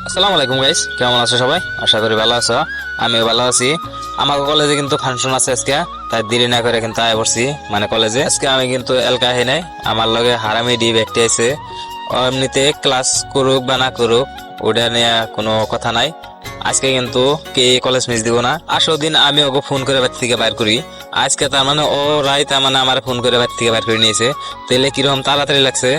আসসালামু আলাইকুম গাইস, কেমন আছো সবাই? আশা করি ভালো আছো। আমিও ভালো আছি। আমার কলেজে কিন্তু ফাংশন আছে আজকে, তাই দেরি না করে কিন্তু আয় পড়ছি মানে কলেজে। আজকে আমি কিন্তু এলকা আহি নাই, আমার লগে হারামি ডি ব্যক্তি আছে। এমনিতে ক্লাস করুক বা না করুক ওটা নিয়ে কোনো কথা নাই। আজকে কিন্তু কে কলেজ মিস দিব না। আসো দিন আমি ওকে ফোন করে বাড়ি থেকে বাইর করি। আজকে তার মানে ও রাই তার মানে আমার ফোন করে বাড়ি থেকে বাইর করে নিয়েছে। তাহলে কিরকম তাড়াতাড়ি লাগছে,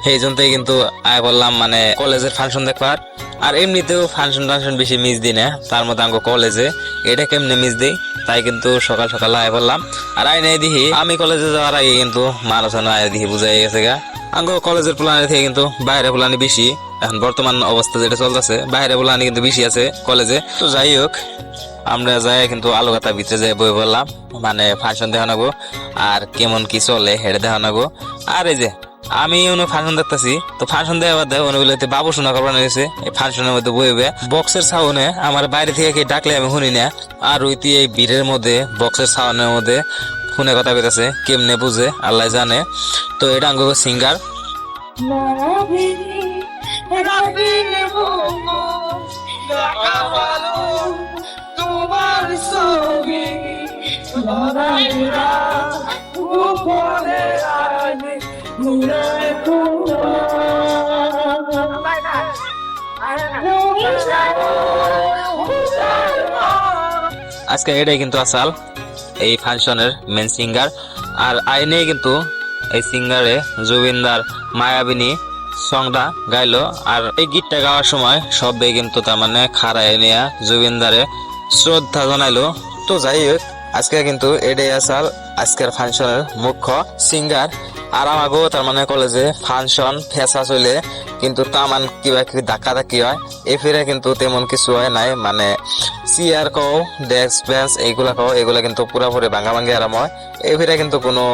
সেই জন্যই কিন্তু আয় বললাম মানে কলেজের ফাংশন দেখবার। আর এমনিতেও ফাংশন বেশি মিস দিই না, তার মধ্যে আঙ্গ কলেজে এটা কেমনে মিস দিই। তাই কিন্তু সকাল সকাল আয় বললাম। আর আয় নাই দেখি আমি কলেজে যাওয়ার আগে কিন্তু মানুষ আয় দেখি বুঝাই গেছে গা। আঙ্গ কলেজের প্ল্যানের থেকে কিন্তু বাইরে প্ল্যানে বেশি। এখন বর্তমান অবস্থা যেটা চলতেছে, বাইরে প্ল্যানে কিন্তু বেশি আছে কলেজে। তো যাই হোক, আমরা যাই কিন্তু আলোকাতার ভিতরে যাই বই বললাম মানে ফাংশন দেখানো আর কেমন কি চলে হেঁটে দেখানো। আর এই যে আমি ফাংশন দেখতেছি, তো ফাংশন দেওয়ার দেয় অনুগুলোতে বাবু শোনা করবার নিয়েছে। এই ফাংশনের মধ্যে বইবে বক্সের সাউন্ডে আমার বাইরে থেকে কে ডাকলে আমি শুনি না। আর ওইটি এই ভিড়ের মধ্যে বক্সের সাউন্ডের মধ্যে ফোনে কথা কইতাছে, কেমনে বুঝে আল্লাহ জানে। তো এটা আঙ্গ সিঙ্গার। আজকে এটাই কিন্তু আসাল এই ফাংশনের মেন সিঙ্গার। আর আইনে কিন্তু এই সিঙ্গারে জুবিনদার মায়াবিনী সংটা গাইলো। আর এই গীতটা গাওয়ার সময় সবাই কিন্তু তার মানে খাড়ায় নিয়ে জুবিনদারে শ্রদ্ধা জানাইলো। তো যাই হোক, আজকে কিন্তু এটাই আসাল আজকের ফাংশনের মুখ্য সিঙ্গার। আর আমাকেও তার মানে কলেজে ফাংশন ফেসা চলে কিন্তু তামান কিবা কি ধাক্কা ধাক্কি হয়। এই ফিরে কিন্তু তেমন কিছু হয় নাই, মানে চেয়ার কও ডেস্ক বেঞ্চ এইগুলা কিন্তু পুরাপুরি ভাঙা ভাঙি আরাম হয়। এই ফিরে কিন্তু কোনো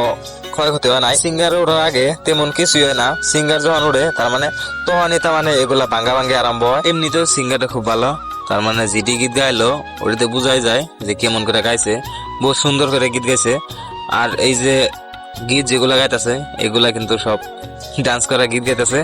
ক্ষয়ক্ষতি হয় নাই। সিঙ্গার ওঠার আগে তেমন কিছুই হয় না, সিঙ্গার যখন উঠে তার মানে তখনই তার মানে এগুলা ভাঙা ভাঙি আরম্ভ হয়। এমনিতেও সিঙ্গারটা খুব ভালো, তার মানে জিডি গীত গাইলো ওটাতে বোঝাই যায় যে কেমন করে গাইছে, বহু সুন্দর করে গীত গাইছে। আর এই যে গীত যেগুলা গাইতেছে এগুলা কিন্তু সব ডান্স করা গীত গাইতেছে।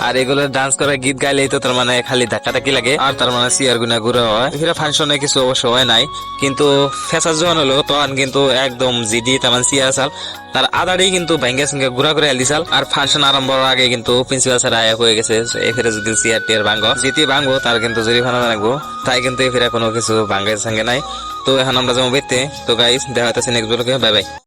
আর এগুলো ডান্স করা গীত গাইলেই তো তার মানে খালি ধাক্কা ধাক্কি লাগে আর তার মানে চেয়ার গুনা ঘুরা হয়। এখানে ফাংশনে কিছু অবশ্য হয় নাই, কিন্তু ফেসার যখন হলো তখন কিন্তু একদম জিডি তার মানে চেয়ার আসাল তার আদারই কিন্তু ভেঙ্গে সঙ্গে ঘুরা করে দিছাল। আর ফাংশন আরম্ভ হওয়ার আগে কিন্তু প্রিন্সিপাল স্যার আয়া হয়ে গেছে এফিরে যদি চেয়ার টিয়ার ভাঙ্গো যেটি ভাঙ্গো তার কিন্তু জরিমানা লাগবো। তাই কিন্তু এফিরে কোনো কিছু ভাঙ্গের সঙ্গে নাই। তো এখন আমরা যাবো বেতে। তো গাইস দেখা হইতেছে নেক্সট ব্লগে, বাই বাই।